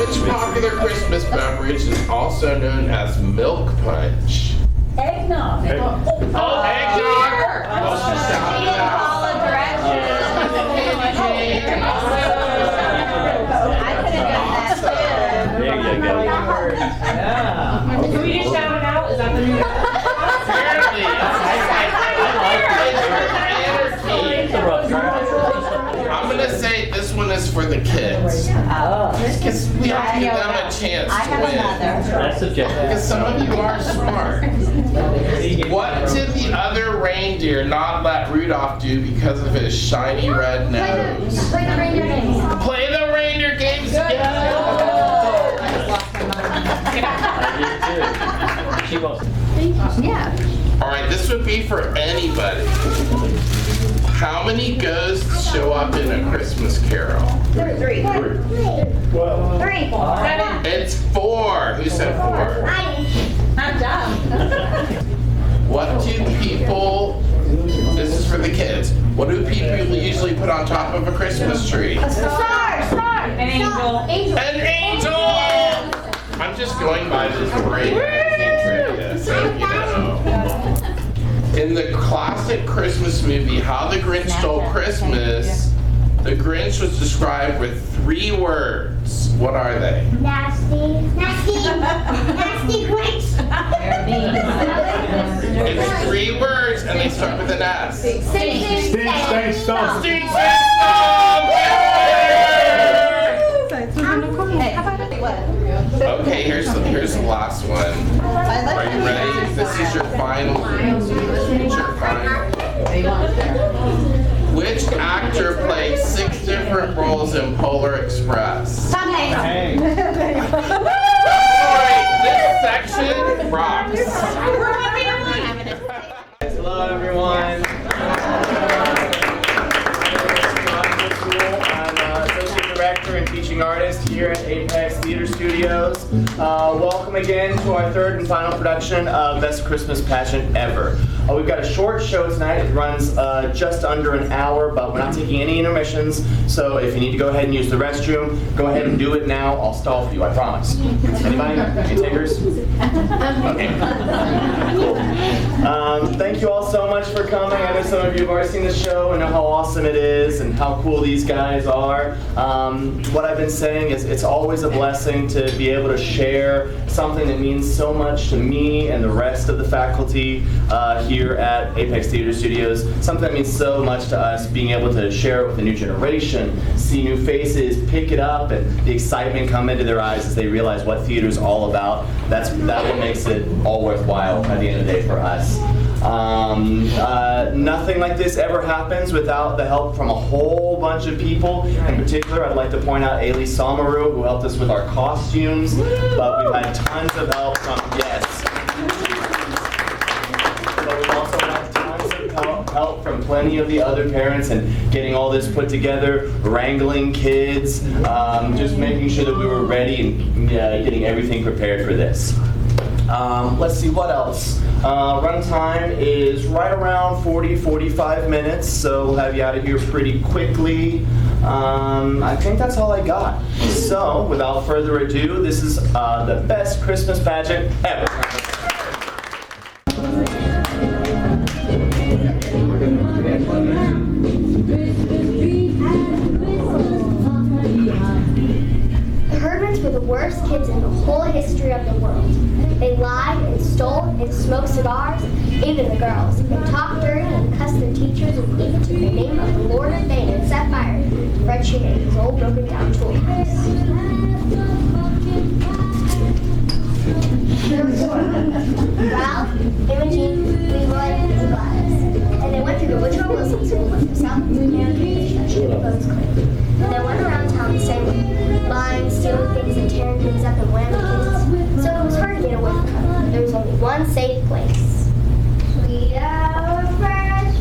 Which popular Christmas beverage is also known as milk punch? Eggnog. Oh, eggnog! Oh, she shouted it out. There you go. Yeah. Can we just shout it out? Is that the new? Apparently, I'm gonna say this one is for the kids. Because we have to give them a chance to win. That's subjective. Because some of you are smart. What did the other reindeer not let Rudolph do because of his shiny red nose? Play the reindeer games. Play the reindeer games. She wants. Yeah. All right, this would be for anybody. How many ghosts show up in A Christmas Carol? Three. Well, Three. Seven. It's 4. Who said 4? I'm done. What do people, this is for the kids, what do people usually put on top of a Christmas tree? A star. An angel. An angel! I'm just going by this great magazine trivia, so you know. In the classic Christmas movie, How the Grinch Stole Christmas, the Grinch was described with 3 words. What are they? Nasty Grinch. It's 3 words and they start with an S. Stink, stomp. Stink, stink, stomp! Okay, here's the last one. Are you ready? This is your final. Which actor played 6 different roles in Polar Express? Tom Hanks. Alright, this section rocks. Hello, everyone. I'm Associate Director and Teaching Artist here at Apex Theater Studios. Welcome again to our 3rd and final production of Best Christmas Pageant Ever. We've got a short show tonight. It runs just under an hour, but we're not taking any intermissions. So if you need to go ahead and use the restroom, go ahead and do it now. I'll stall for you, I promise. Anybody? Any takers? Okay. Cool. Thank you all so much for coming. I know some of you have already seen the show and know how awesome it is and how cool these guys are. What I've been saying is it's always a blessing to be able to share something that means so much to me and the rest of the faculty here at Apex Theater Studios. Something that means so much to us, being able to share it with a new generation, see new faces, pick it up, and the excitement come into their eyes as they realize what theater is all about. That's what makes it all worthwhile at the end of the day for us. Nothing like this ever happens without the help from a whole bunch of people. In particular, I'd like to point out Ailey Samaru, who helped us with our costumes, but we've had tons of help from, yes. But we've also had tons of help from plenty of the other parents and getting all this put together, wrangling kids, just making sure that we were ready and getting everything prepared for this. Let's see, what else? Runtime is right around 40-45 minutes, so we'll have you out of here pretty quickly. I think that's all I got. So, without further ado, this is the best Christmas pageant ever. The Herdmans were the worst kids in the whole history of the world. They lied and stole and smoked cigars, even the girls. They talked dirty and cussed their teachers and even took the name of the Lord of Fame and set fire to Fred Shoemaker's old broken down tool house. Ralph, Imogen, Leroy, and Gladys. And they went through the Woodrow Wilson School with the South American Initiative of Bones Clan. And they went around town saying lying, stealing things, and tearing things up and whamming kids. So it was hard to get away from them. There was only one safe place. Sweet our first,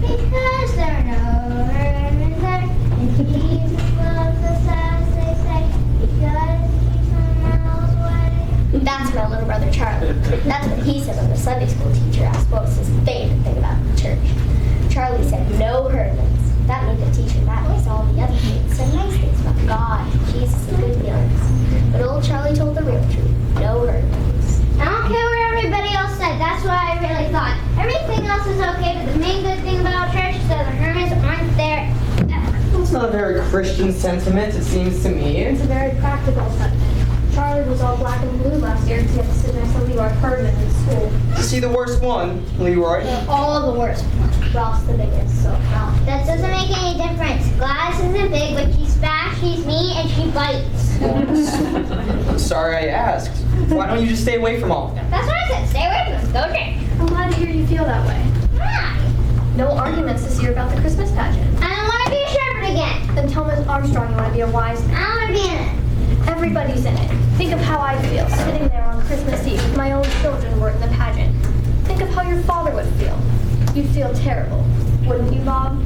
because there are no Herdmans there. And Jesus loves us as they say, because he's some miles away. That's my little brother Charlie. That's what he said when the Sunday school teacher asked what was his favorite thing about the church. Charlie said, no Herdmans. That made the teacher mad because all the other kids said nice things about God, Jesus, and good Christian sentiment, it seems to me. It's a very practical sentiment. Charlie was all black and blue last year because he had to sit next to Leroy Herdman in school. Is he the worst one, Leroy? They're all the worst. Ralph's the biggest, so Ralph. That doesn't make any difference. Gladys isn't big, but she's fat, she's mean, and she bites. I'm sorry I asked. Why don't you just stay away from all of them? That's what I said. Stay away from them. Go drink. I'm glad to hear you feel that way. Why? No arguments this year about the Christmas pageant. I don't want to be a shepherd again. Then tell Miss Armstrong you want to be a wise man. I don't want to be in it. Everybody's in it. Think of how I feel sitting there on Christmas Eve if my own children were in the pageant. Think of how your father would feel. You'd feel terrible, wouldn't you, Bob?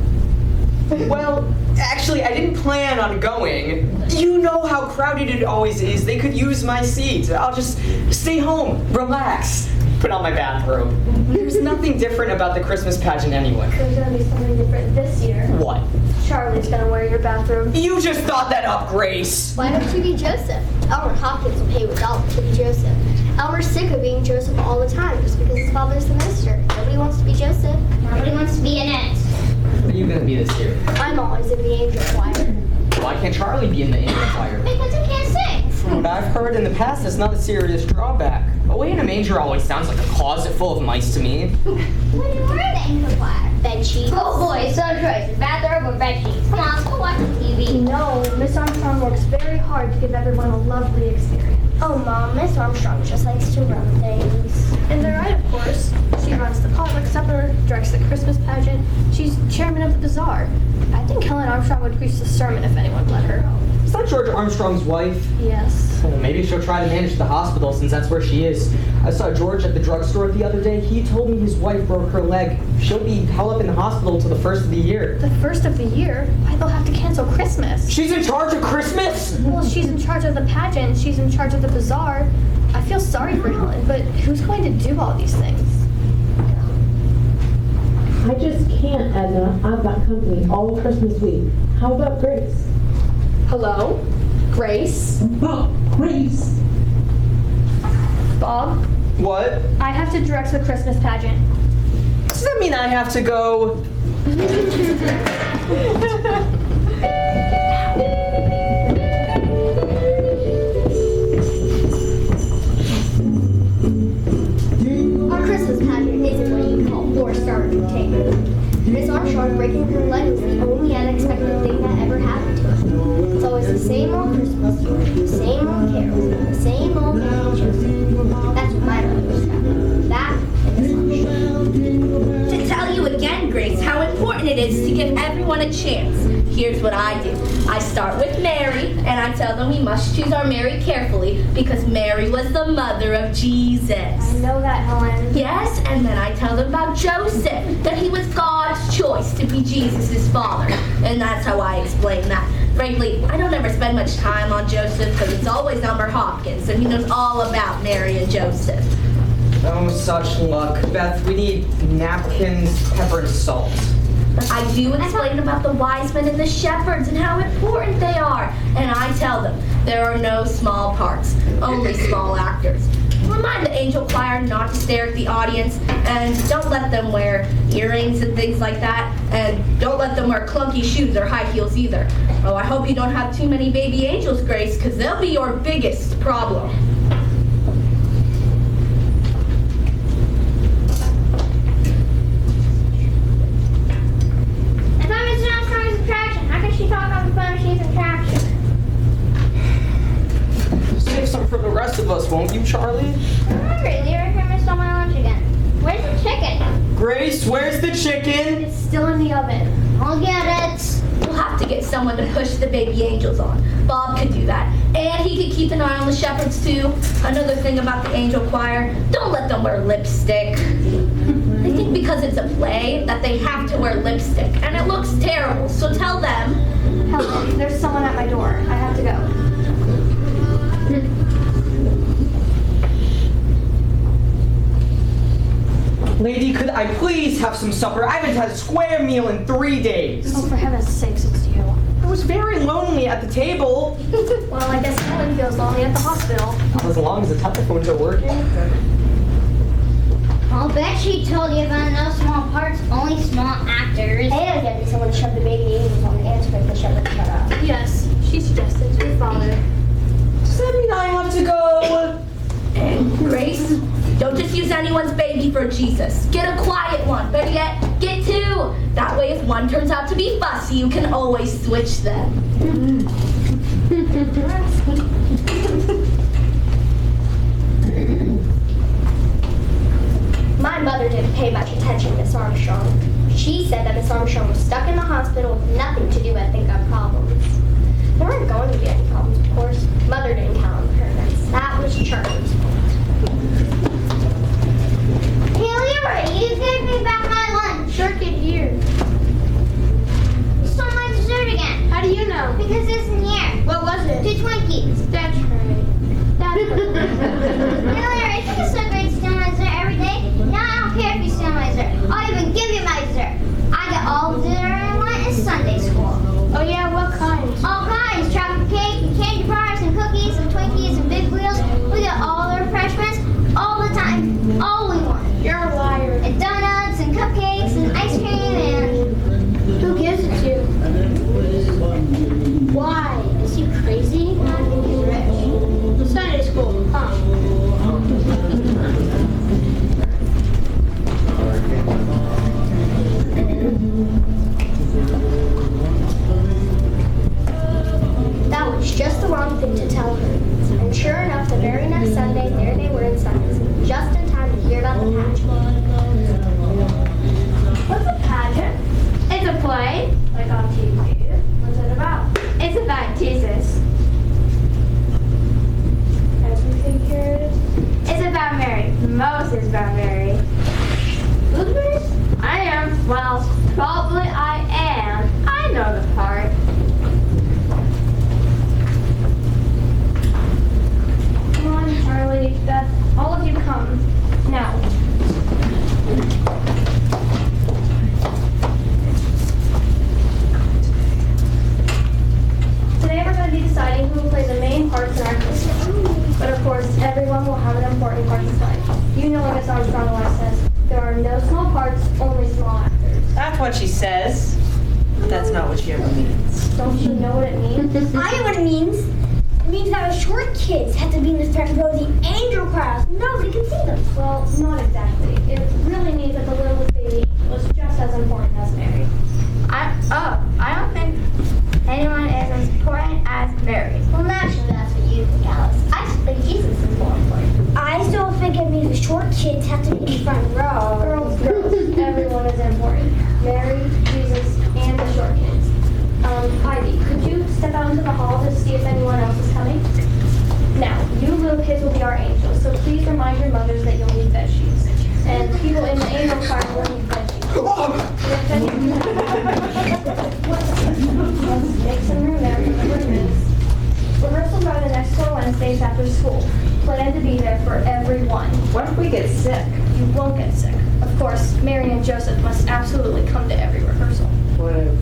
Well, actually, I didn't plan on going. You know how crowded it always is. They could use my seat. I'll just stay home, relax, put on my bathrobe. There's nothing different about the Christmas pageant anyway. There's gonna be something different this year. What? Charlie's gonna wear your bathrobe. You just thought that up, Grace. Why don't you be Joseph? Elmer Hopkins will pay $1 to be Joseph. Elmer's sick of being Joseph all the time just because his father's the minister. Nobody wants to be Joseph. Nobody wants to be in it. What are you gonna be this year? I'm always in the angel choir. Why can't Charlie be in the angel choir? Because he can't sing. From what I've heard in the past, it's not a serious drawback. Away in a manger always sounds like a closet full of mice to me. What do you wear in the angel choir? Bed sheets. Oh boy, so choice. Bathrobe or bed sheets. Come on, let's go watch the TV. No, Miss Armstrong works very hard to give everyone a lovely experience. Oh, Mom, Miss Armstrong just likes to run things. And they're right, of course. She runs the potluck supper, directs the Christmas pageant. She's chairman of the bazaar. I think Helen Armstrong would preach the sermon if anyone let her. Is that George Armstrong's wife? Yes. Well, maybe she'll try to manage the hospital since that's where she is. I saw George at the drugstore the other day. He told me his wife broke her leg. She'll be held up in the hospital till the first of the year. The first of the year? Why, they'll have to cancel Christmas. She's in charge of Christmas? Well, she's in charge of the pageant. She's in charge of the bazaar. I feel sorry for Helen, but who's going to do all these things? I just can't, Edna. I've got company all Christmas week. How about Grace? Hello? Grace? Grace! Bob? What? I have to direct the Christmas pageant. Does that mean I have to go? Our Christmas pageant isn't what you call four-star entertainment. Miss Armstrong breaking her leg was the only unexpected thing that ever happened to her. It's always the same old Christmas story, the same old carols, and the same old Mary Joseph. That's what my mother was about. That and Miss Armstrong. To tell you again, Grace, how important it is to give everyone a chance. Here's what I do. I start with Mary, and I tell them we must choose our Mary carefully because Mary was the mother of Jesus. I know that, Helen. Yes, and then I tell them about Joseph, that he was God's choice to be Jesus' father. And that's how I explain that. Frankly, I don't ever spend much time on Joseph because it's always Elmer Hopkins, and he knows all about Mary and Joseph. Oh, such luck. Beth, we need napkins, pepper, and salt. But I do explain about the wise men and the shepherds and how important they are. And I tell them there are no small parts, only small actors. Remind the angel choir not to stare at the audience, and don't let them wear earrings and things like that, and don't let them wear clunky shoes or high heels either. Oh, I hope you don't have too many baby angels, Grace, because they'll be your biggest problem. If I'm Miss Armstrong's attraction, how can she talk on the phone if she's an attraction? Save some for the rest of us, won't you, Charlie? I'm hungry. Leroy Kramer stole my lunch again. Where's the chicken? Grace, where's the chicken? It's still in the oven. I'll get it. We'll have to get someone to push the baby angels on. Bob could do that. And he could keep an eye on the shepherds too. Another thing about the angel choir, don't let them wear lipstick. They think because it's a play that they have to wear lipstick. And it looks terrible, so tell them. Helen, there's someone at my door. I have to go. Lady, could I please have some supper? I haven't had a square meal in 3 days. Oh, for heaven's sakes, it's you. I was very lonely at the table. Well, I guess Helen feels lonely at the hospital. Not as long as the telephones are working. I'll bet she told you about no small parts, only small actors. And there'd be someone to shove the baby angels on the answer if the shepherd shut up. if one turns out to be fussy, you can always switch them. My mother didn't pay much attention to Miss Armstrong. She said that Miss Armstrong was stuck in the hospital with nothing to do but think up problems. There weren't going to be any problems, of course. Mother didn't count on her. That was Charlie's fault. Hey, Leroy, you gave me back my lunch. Sure, kid, here. You stole my dessert again. How do you know? Because it's in here. What was it? 2 Twinkies. That's right. That's Hey, Leroy, I think it's so great to steal my dessert every day. Now I don't care if you steal my dessert. I'll even give you my dessert. I get all the dessert I want in Sunday school. Oh yeah, what kind? All kinds, chocolate cake and candy bars and cookies and Twinkies and big wheels. We get all the refreshments all the time, all we want. You're a liar. And donuts and cupcakes and ice cream and... Who gives it to you? Why? Is he crazy? I think he's rich. Sunday school, huh? That was just the wrong thing to tell her. And sure enough, the very next Sunday, there they were in Sunday school, just in time to hear about the pageant. What's a pageant? It's a play, like on TV. What's it about? It's about Jesus. As we figured. It's about Mary. Most is about Mary. Who's Mary? I am. Well, probably I am. I know the part. Come on, Charlie. Beth, all of you come. Now. Today we're going to be deciding who will play the main parts in our Christmas. But of course, everyone will have an important part to play. You know what Miss Armstrong always says. There are no small parts, only small actors. That's what she says. But that's not what she ever means. Don't you know what it means? I know what it means. It means that the short kids have to be in the front row of the angel crowd. Nobody can see them. Well, not exactly. It really means that the littlest baby was just as important as Mary. I don't think anyone is as important as Mary. Well, naturally, that's what you think, Alice. I just think Jesus is more important. I still think it means the short kids have to be in the front row. Girls, everyone is important. Mary, Jesus, and the short kids. Ivy, could you step out into the hall to see if anyone else is coming? Now, you little kids will be our angels, so please remind your mothers that you'll need bed sheets. And people in the angel choir will need bed sheets. Let's make some room there for the roommates. Rehearsals are the next 4 Wednesdays after school. Plan to be there for everyone. What if we get sick? You won't get sick. Of course, Mary and Joseph must absolutely come to every rehearsal. What if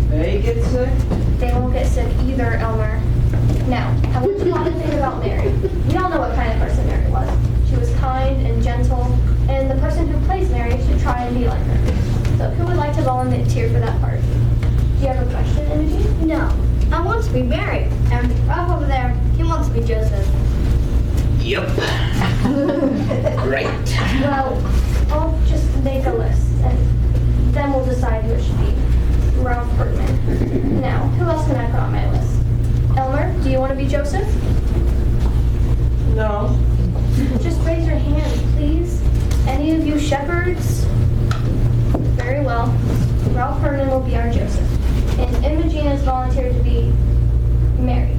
they get sick? They won't get sick either, Elmer. Now, I want you all to think about Mary. We all know what kind of person Mary was. She was kind and gentle, and the person who plays Mary should try and be like her. So who would like to volunteer for that part? Do you have a question, Imogen? No, I want to be Mary. And Ralph over there, he wants to be Joseph. Yep. Right. Well, I'll just make a list, and then we'll decide who it should be. Ralph Bergman. Now, who else can I put on my list? Elmer, do you want to be Joseph? No. Just raise your hand, please. Any of you shepherds? Very well. Ralph Herman will be our Joseph. And Imogen has volunteered to be Mary.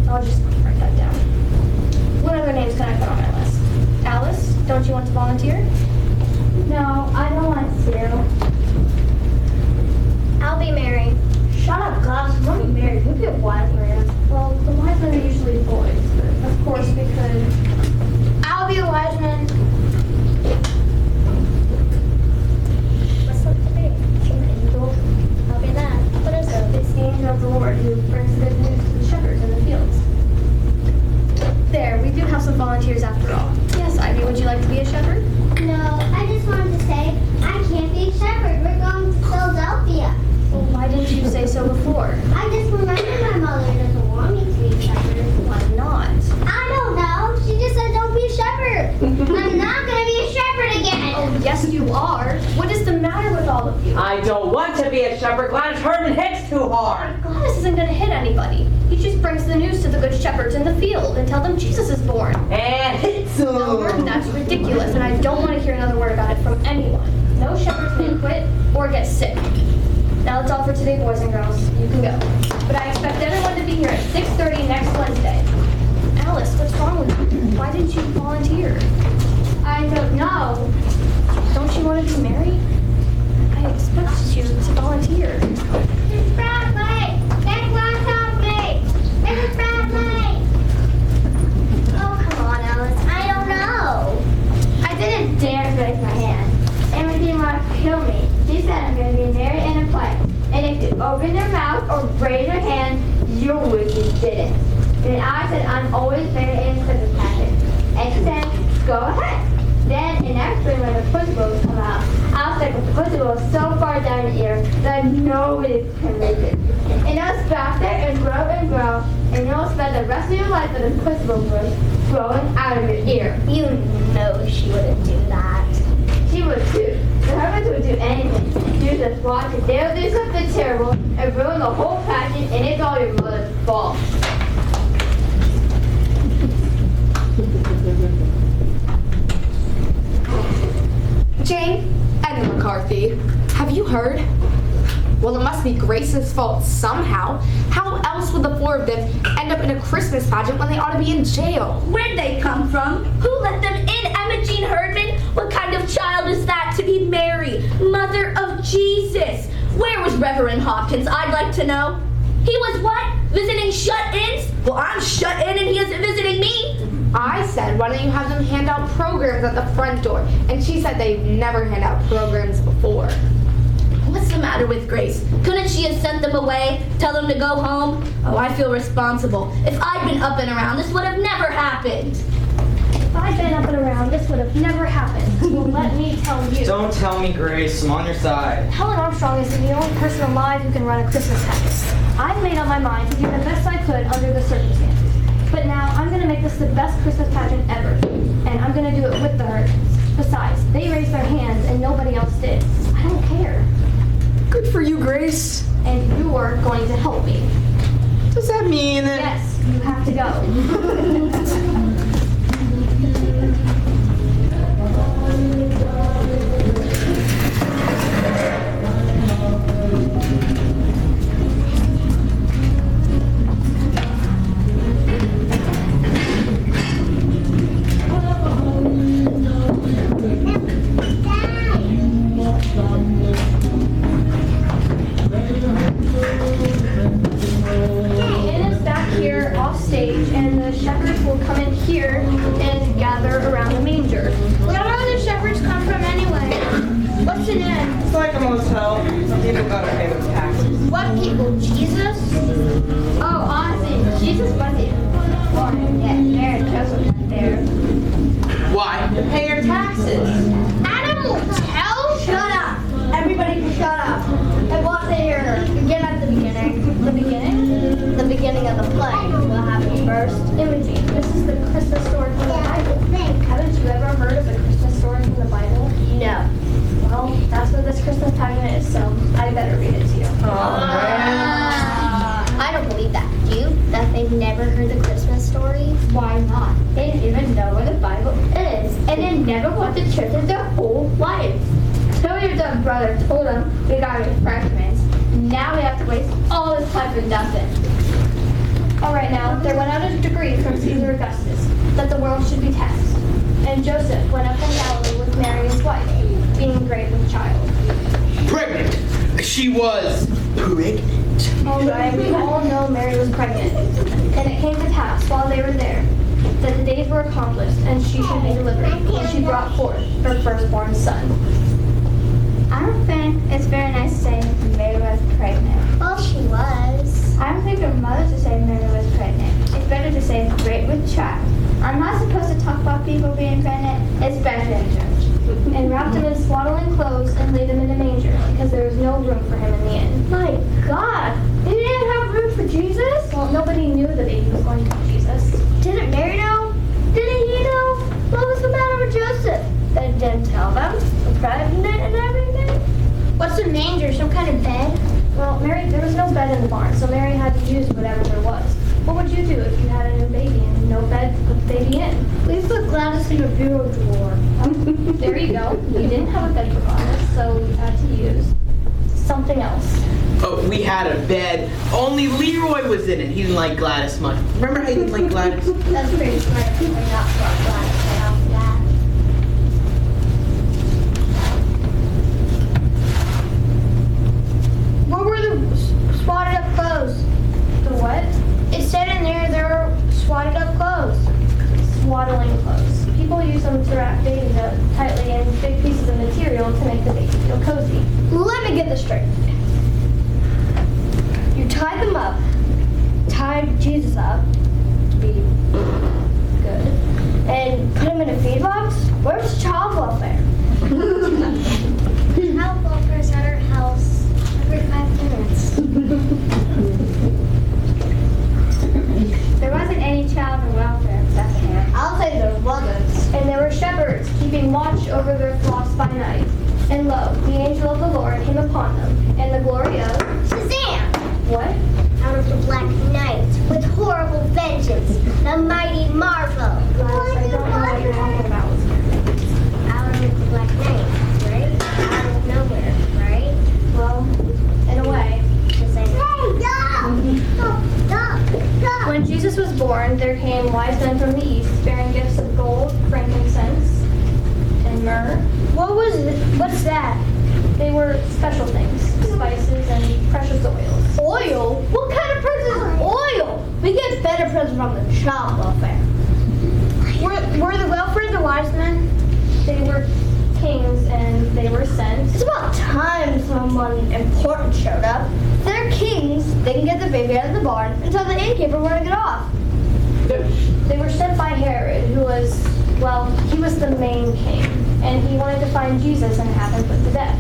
I'll just write that down. What other names can I put on my list? Alice, don't you want to volunteer? No, I don't want to. I'll be Mary. Shut up, Gus. I'm not married. You'll be a wise man. Well, the wise men are usually boys, but of course we could. I'll be a wise man. What's up to be? Angel. I'll be that. What is it? It's the angel of the Lord who brings good news to the shepherds in the fields. There, we do have some volunteers after all. Yes, Ivy, would you like to be a shepherd? No, I just wanted to say I can't be a shepherd don't want to be a shepherd. Gladys Herman hits too hard. Gladys isn't going to hit anybody. He just brings the news to the good shepherds in the field and tell them Jesus is born. And hits them. No, that's ridiculous, and I don't want to hear another word about it from anyone. No shepherds may quit or get sick. Now that's all for today, boys and girls. You can go. But I expect everyone to be here at 6:30 next Wednesday. Alice, what's wrong with you? Why didn't you volunteer? I don't know. Don't you want to be married? I expected you to volunteer. It's Bradley. That's why help me. It's Bradley. Oh, come on, Alice. I don't know. I didn't dare raise my hand. Imogen wanted to kill me. She said I'm going to be married in a play. And if you open your mouth or raise your hand, you're wicked didn't. And I said I'm always married in a Christmas pageant. And she said, go ahead. Then, in next spring, when the pussy bows come out, I'll stick with the pussy bows so far down your ear that nobody can reach it. And it'll back there and grow, and you'll spend the rest of your life with a pussy bow growing out of your ear. You know she wouldn't do that. She would too. The hermits would do anything. You just watch it. They'll do something terrible and ruin the whole pageant, and it's all your mother's fault. Jane, Edna McCarthy, have you heard? Well, it must be Grace's fault somehow. How else would the four of them end up in a Christmas pageant when they ought to be in jail? Where'd they come from? Who let them in? Emma Jean Herdman? What kind of child is that to be Mary, mother of Jesus? Where was Reverend Hopkins? I'd like to know. He was what? Visiting shut-ins? Well, I'm shut in and he isn't visiting me. I said, why don't you have them hand out programs at the front door? And she said they've never hand out programs before. What's the matter with Grace? Couldn't she have sent them away? Tell them to go home? Oh, I feel responsible. If I'd been up and around, this would have never happened. If I'd been up and around, this would have never happened. Well, let me tell you. Don't tell me, Grace. I'm on your side. Helen Armstrong is the only person alive who can run a Christmas pageant. I've made up my mind to do the best I could under the circumstances. But now I'm going to make this the best Christmas pageant ever. And I'm going to do it with the Herdmans. Besides, they raised their hands and nobody else did. I don't care. Good for you, Grace. And you're going to help me. Does that mean that... Yes, you have to go. What's a manger? Some kind of bed? Well, Mary, there was no bed in the barn, so Mary had to use whatever there was. What would you do if you had a new baby and no bed to put the baby in? We put Gladys in a bureau drawer. There you go. You didn't have a bed for Gladys, so you had to use something else. Oh, we had a bed. Only Leroy was in it. He didn't like Gladys much. Remember how he didn't like Gladys? That's pretty smart if you're not brought Gladys right off the bat. What were the swatted up clothes? The what? It said in there were swatted up clothes. Swaddling clothes. People use them to wrap babies up tightly in big pieces of material to make the baby feel cozy. Let me get this straight. You tied them up, tied Jesus up to be good, and put him in a feed box? Where's child welfare? Child welfare is at our house every 5 minutes. There wasn't any child in welfare in Bethlehem. I'll say there wasn't. And there were shepherds keeping watch over their flocks by night. And lo, the angel of the Lord came upon them, and the glory of Shazam! what? Out of the black night, with horrible vengeance, the mighty marvel. Gladys, I don't know what you're talking about. Out of the black night, right? Out of nowhere, right? Well, in a way. When Jesus was born, there came wise men from the east, bearing gifts of gold, frankincense, and myrrh. What's that? They were special things, spices and precious oils. Oil? What kind of present is oil? We get better presents from the child welfare. Were the welfare the wise men? They were kings and they were sent. It's about time someone important showed up. They're kings. They can get the baby out of the barn and tell the innkeeper where to get off. They were sent by Herod, who was, well, he was the main king. And he wanted to find Jesus and have him put to death.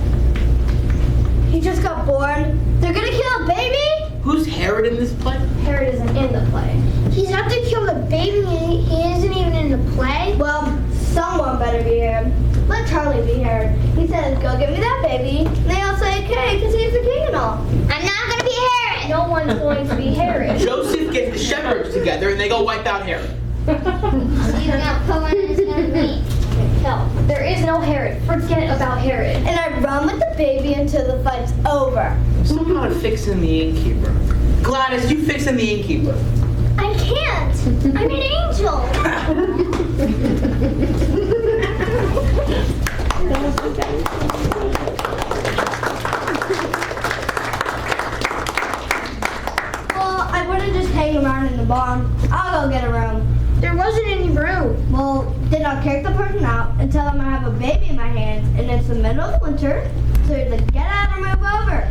He just got born. They're gonna kill a baby? Who's Herod in this play? Herod isn't in the play. He's out to kill the baby and he isn't even in the play? Well, someone better be Herod. Let Charlie be Herod. He says, go get me that baby. And they all say, okay, because he's the king and all. I'm not gonna be Herod! No one's going to be Herod. Joseph gets the shepherds together and they go wipe out Herod. He's not pulling his head. No, there is no Herod. Forget about Herod. And I run with the baby until the fight's over. Somehow to fix in the innkeeper. Gladys, you fix in the innkeeper. I can't. I'm an angel. Well, I wouldn't just hang around in the barn. I'll go get a room. There wasn't any room. Well, then I'll kick the person out and tell them I have a baby in my hands and it's the middle of winter, so either get out or move over.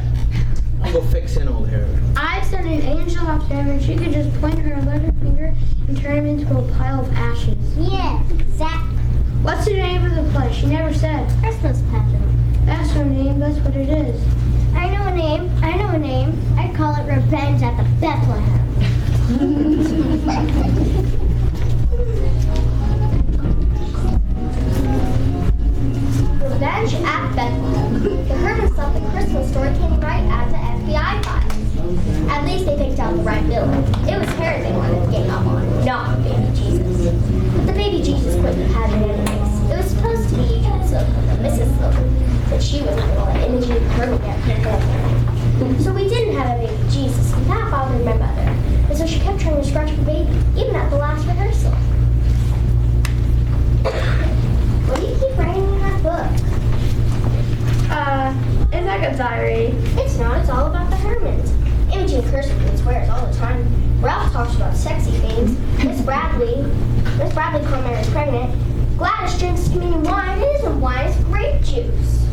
I'll go fix in old Herod. I'd send an angel up there and she could just point her little finger and turn him into a pile of ashes. Yeah, exactly. What's the name of the play? She never said. Christmas pageant. That's her name. That's what it is. I know a name. I call it Revenge at the Bethlehem. Revenge at Bethlehem. The Hermits thought the Christmas story came right out of the FBI files. At least they picked out the right villain. It was Herod they wanted to gang up on, not baby Jesus. But the baby Jesus couldn't have any enemies. It was supposed to be Slocum, the Mrs. Slocum, but she was going to let Imogen Herman get her family. So we didn't have a baby Jesus, and that bothered my mother. And so she kept trying to scratch the baby, even at the last rehearsal. What do you keep writing in that book? It's like a diary. It's not, it's all about the Hermans. Imogen Kirsten swears all the time. Ralph talks about sexy things. Miss Bradley called Mary's pregnant. Gladys drinks communion wine. It isn't wine, it's grape juice.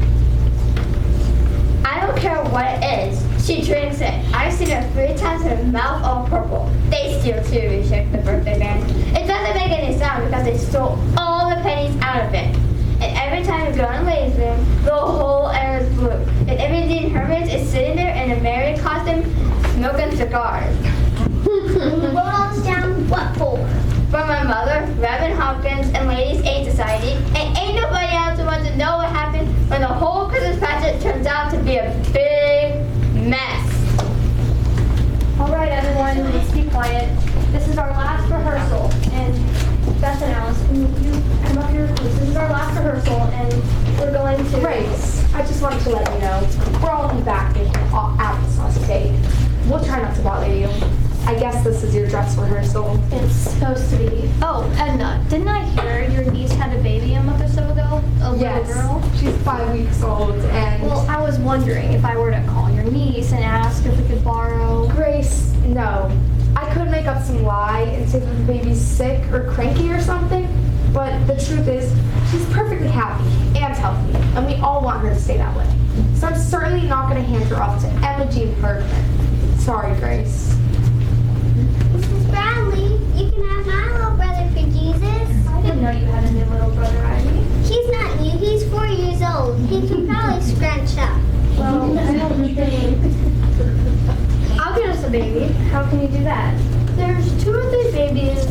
I don't care what it is. She drinks it. I've seen her 3 times in her mouth all purple. They steal too, we checked the birthday band. It doesn't make any sound because they stole all the pennies out of it. And every time we go in the ladies' room, the whole air is blue. And Imogen Hermans is sitting there in a Mary costume, smoking cigars. When you wrote all this down, what for? For my mother, Reverend Hopkins, and Ladies' Aid Society, and ain't nobody else who wants to know what happened when and the whole Christmas pageant turns out to be a big mess. All right, everyone, let's be quiet. This is our last rehearsal, and Beth and Alice, can you come up here? This is our last rehearsal, and we're going to... Grace, I just wanted to let you know, we're all be back in applesauce date. We'll try not to bother you. I guess this is your dress rehearsal. It's supposed to be. Oh, Edna, didn't I hear your niece had a baby a month or so ago? A little girl? She's 5 weeks old, and... Well, I was wondering if I were to call your niece and ask if we could borrow... Grace, no. I could make up some lie and say that the baby's sick or cranky or something, but the truth is, she's perfectly happy and healthy, and we all want her to stay that way. So I'm certainly not going to hand her off to Emma Jean Herdman. Sorry, Grace. Mrs. Bradley, you can have my little brother for Jesus. I didn't know you had a new little brother, Ivy. He's not new, he's 4 years old. He can probably scrunch up. Well, I don't think... I'll get us a baby. How can you do that? There's 2 or 3 babies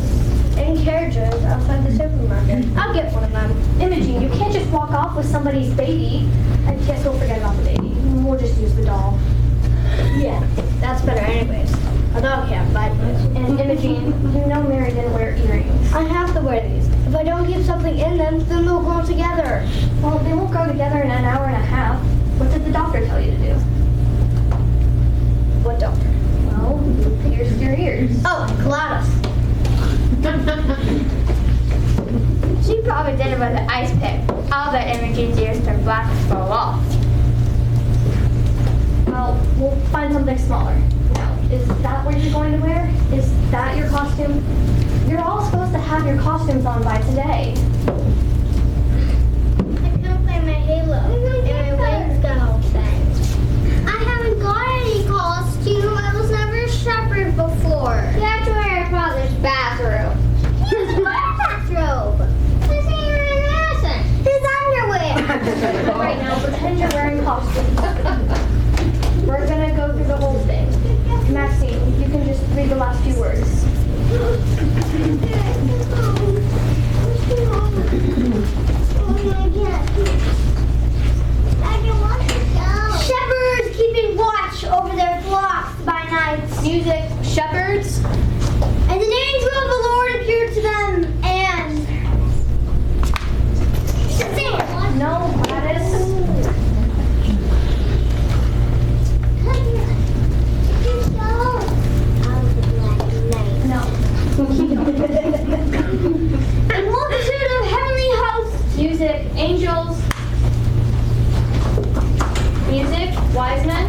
in carriages outside the supermarket. I'll get one of them. Imogen, you can't just walk off with somebody's baby. I guess we'll forget about the baby. We'll just use the doll. Yeah, that's better anyways. A dog can't bite me. And Imogen, you know Mary didn't wear earrings. I have to wear these. If I don't keep something in them, then they'll grow together. Well, they won't go together in an hour and a half. What did the doctor tell you to do? What doctor? Well, you pierced your ears. Oh, Gladys. She probably did it with an ice pick. I'll bet Imogen's ears turn black and fall off. Well, we'll find something smaller. Now, is that what you're going to wear? Is that your costume? You're all supposed to have your costumes on by today. I can't find my halo, and my wings got all bent. I haven't got any costume. I was never a shepherd before. You have to wear your father's bathrobe. His bathrobe. This ain't even innocent. His underwear. All right, now pretend you're wearing costumes. We're gonna go through the whole thing. Maxine, you can just read the last few words. Shepherds keeping watch over their flocks by night. Music, shepherds. And an angel of the Lord appeared to them and... Sing! No, Gladys. No. A multitude of heavenly hosts. Music, angels. Music, wise men.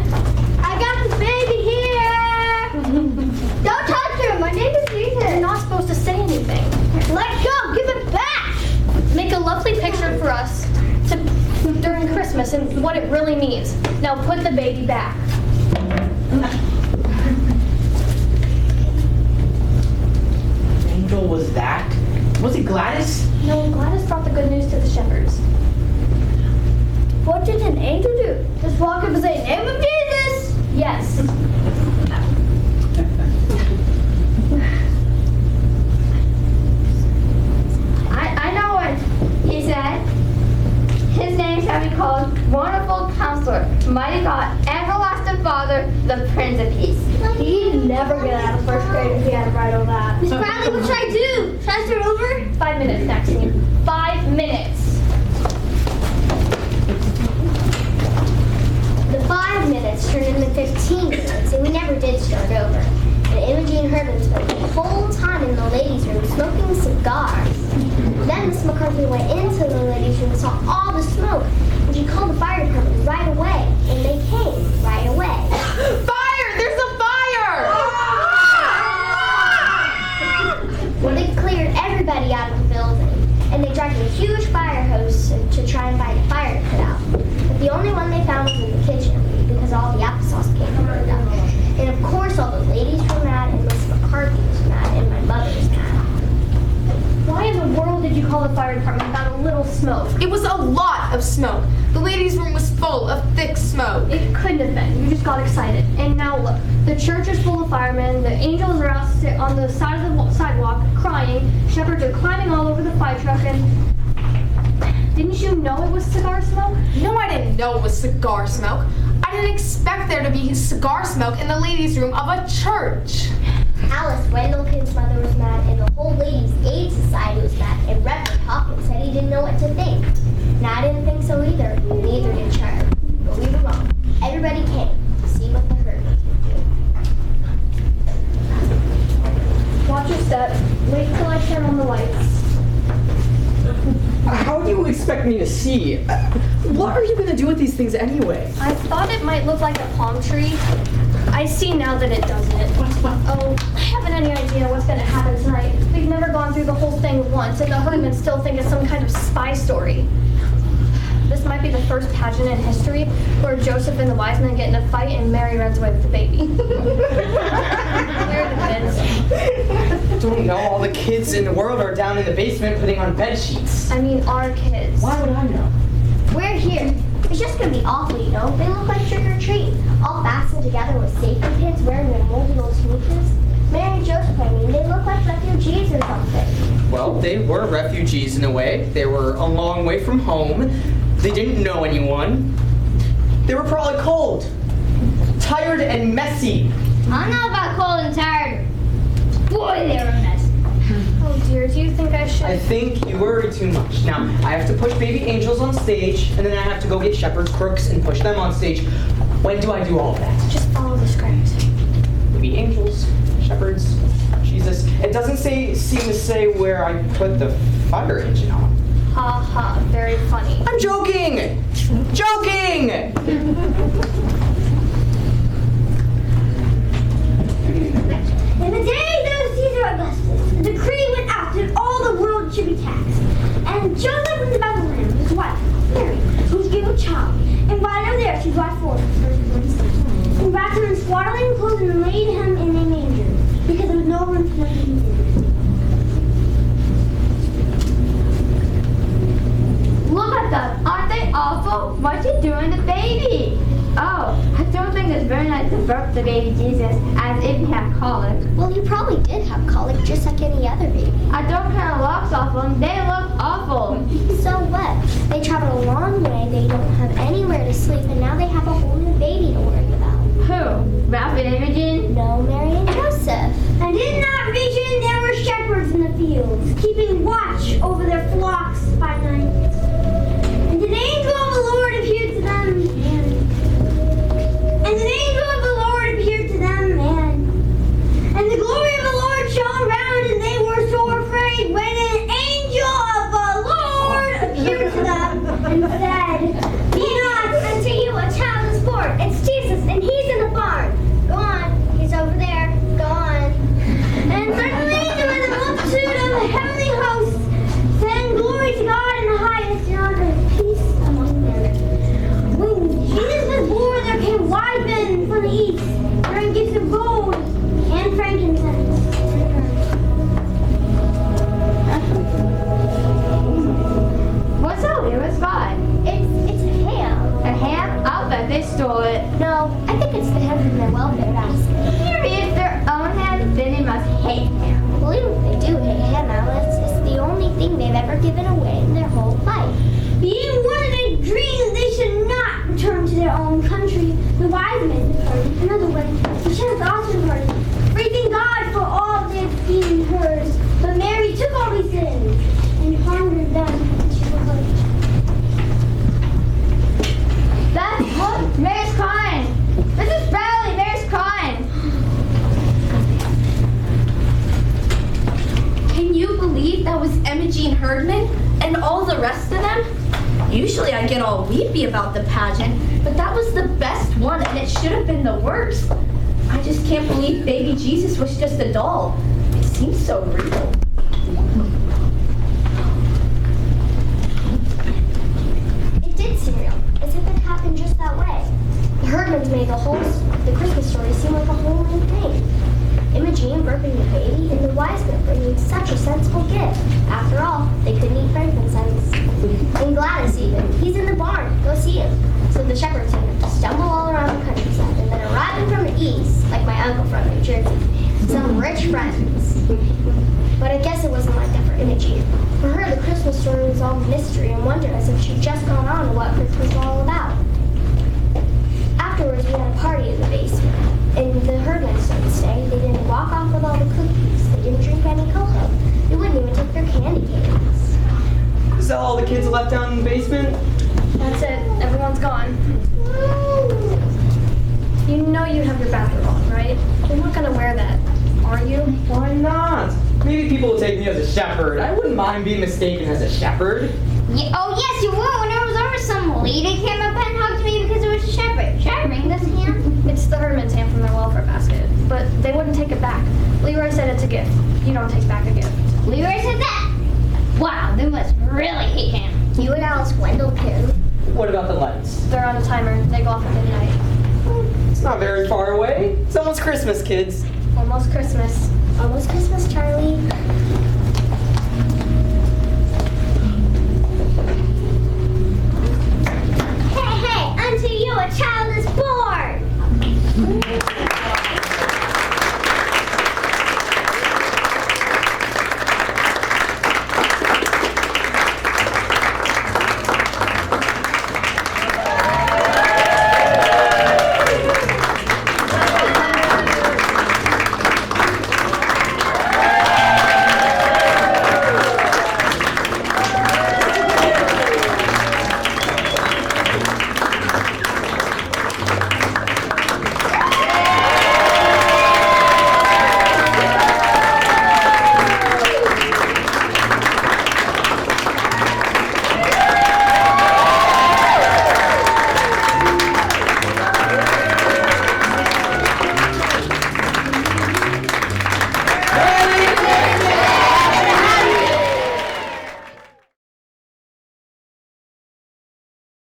I got the baby here. Don't touch her. My name is Jesus. You're not supposed to say anything. Let go. Give it back. Make a lovely picture for us during Christmas and what it really means. Now put the baby back. Angel was that? Was it Gladys? No, Gladys brought the good news to the shepherds. What did an angel do? Just walk up and say, name of Jesus. Yes. I know what he said. His name shall be called Wonderful Counselor, Mighty God, Everlasting Father, the Prince of Peace. He'd never get out of first grade if he had to write all that. Miss Bradley, what should I do? Should I start over? 5 minutes, Maxine. 5 minutes. The 5 minutes turned into 15 minutes, and we never did start over. And Imogen Herdman spent the whole time in the ladies' room smoking cigars. Then Miss McCarthy went into the ladies' room and saw all the smoke, and she called the fire department right away, and they came right away. Fire! There's a fire! Well, they cleared everybody out of the building, and they dragged a huge fire hose to try and find a fire to put out. But the only one they found was in the kitchen, because all the applesauce came burned up. And of course, all the ladies were mad, and Miss McCarthy was mad, and my mother was mad. Why in the world did you call the fire department about a little smoke? It was a lot of smoke. The ladies' room was full of thick smoke. It couldn't have been. You just got excited. And now look, the church is full of firemen, the angels are out on the side of the sidewalk crying, shepherds are climbing all over the fire truck, and Didn't you know it was cigar smoke? No, I didn't know it was cigar smoke. I didn't expect there to be cigar smoke in the ladies' room of a church. Alice Wendelkin's mother was mad, and the whole Ladies' Aid Society was mad, and Reverend Hawkins said he didn't know what to think. And I didn't think so either, and neither did Charlie. But we were wrong. Everybody came to see what the Herdmans would do. Watch your step. Wait till I turn on the lights. How do you expect me to see? What are you gonna do with these things anyway? I thought it might look like a palm tree. I see now that it doesn't. Oh, I haven't any idea what's going to happen tonight. We've never gone through the whole thing once, and the Herdmans still think it's some kind of spy story. This might be the first pageant in history where Joseph and the wise men get in a fight and Mary runs away with the baby. Where are the kids? Don't know. All the kids in the world are down in the basement putting on bed sheets. I mean, our kids. Why would I know? We're here. It's just gonna be awful, you know. They look like trick or treat, all fastened together with safety pins, wearing their moldy old sneakers. Mary and Joseph, I mean, they look like refugees or something. Well, they were refugees in a way. They were a long way from home. They didn't know anyone. They were probably cold, tired, and messy. I don't know about cold and tired. Boy, they were a mess. Oh dear, do you think I should? I think you worry too much. Now, I have to push baby angels on stage, and then I have to go get shepherd's crooks and push them on stage. When do I do all of that? Just follow the script. Baby angels, shepherds, Jesus. It doesn't seem to say where I put the fire engine on. Ha ha, very funny. I'm joking! Joking! In the days of Caesar Augustus, a decree went out that all the world should be taxed. And Joseph went to Bethlehem with his wife, Mary, who was given a child. And while they were there, she brought forth and wrapped him in swaddling clothes and laid him in a manger, because there was no room for him in the inn. Look at them. Aren't they awful? What you doing to the baby? Oh, I don't think it's very nice to burp the baby Jesus as if he had colic. Well, he probably did have colic, just like any other baby. I don't care what looks off them. They look awful. So what? They traveled a long way, they don't have anywhere to sleep, and now they have a whole new baby to worry about. Who? Ralph and Imogen? No, Mary and Joseph. And in that vision there were shepherds in the fields, keeping watch over their flocks by night. And an angel of the Lord appeared to them, and the glory of the Lord shone around, and they were so afraid when an angel of the Lord appeared to them and said, "Be not unto you a child is born. It's Jesus, and he's in the barn. Go on, he's over there. Go on." And suddenly there was a multitude of heavenly hosts, saying, "Glory to God in the highest, and on earth peace among men." When Jesus was born, there came wise men from the east, bearing gifts of gold and frankincense. What's over here? What's God? It's a ham. A ham? I'll bet they stole it. No, I think it's the head of their welfare basket. Here is their own ham, then they must hate ham. Well, even if they do hate ham, Alice, it's the only thing they've ever given away in their whole life. Being warned in a dream that they should not return to their own country, the wise men departed another way. The shepherds also departed, praising God for all they had seen and heard. But Mary took all these things and pondered them to her heart. That's look, Mary's crying. Mrs. Bradley, Mary's crying. Can you believe that was Imogen Herdman and all the rest of them? Usually I get all weepy about the pageant, but that was the best one and it should have been the worst. I just can't believe baby Jesus was just a doll. It seems so real. It did seem real, as if it happened just that way. The Herdmans made the Christmas story seem like a whole new thing. Imogen birthing the baby and the wise men bringing such a sensible gift. After all, they couldn't eat frankincense. And Gladys even. He's in the barn. Go see him. So the shepherds had to stumble all around the countryside, and then arriving from the east, like my uncle from New Jersey, some rich friends. But I guess it wasn't like that for Imogen. For her, the Christmas Christmas story was all mystery and wonder, as if she'd just gone on to what Christmas was all about. Afterwards, we had a party in the basement. And the Herdmans didn't stay. They didn't walk off with all the cookies. They didn't drink any cocoa. They wouldn't even take their candy canes. Is that all the kids left down in the basement? That's it. Everyone's gone. You know you have your bathrobe on, right? You're not gonna wear that, are you? Why not? Maybe people will take me as a shepherd. I wouldn't mind being mistaken as a shepherd. Yeah, oh yes, you will. When I was over, some lady came up and hugged me because it was a shepherd. Should I ring this hand? It's the Herdman's hand from their welfare basket, but they wouldn't take it back. Leroy said it's a gift. You don't take back a gift. Leroy said that. Wow, they must really hate him. You and Alice Wendell too. What about the lights? They're on a timer. They go off at midnight. It's not very far away. It's almost Christmas, kids. Almost Christmas. Almost Christmas, Charlie. Hey, unto you a child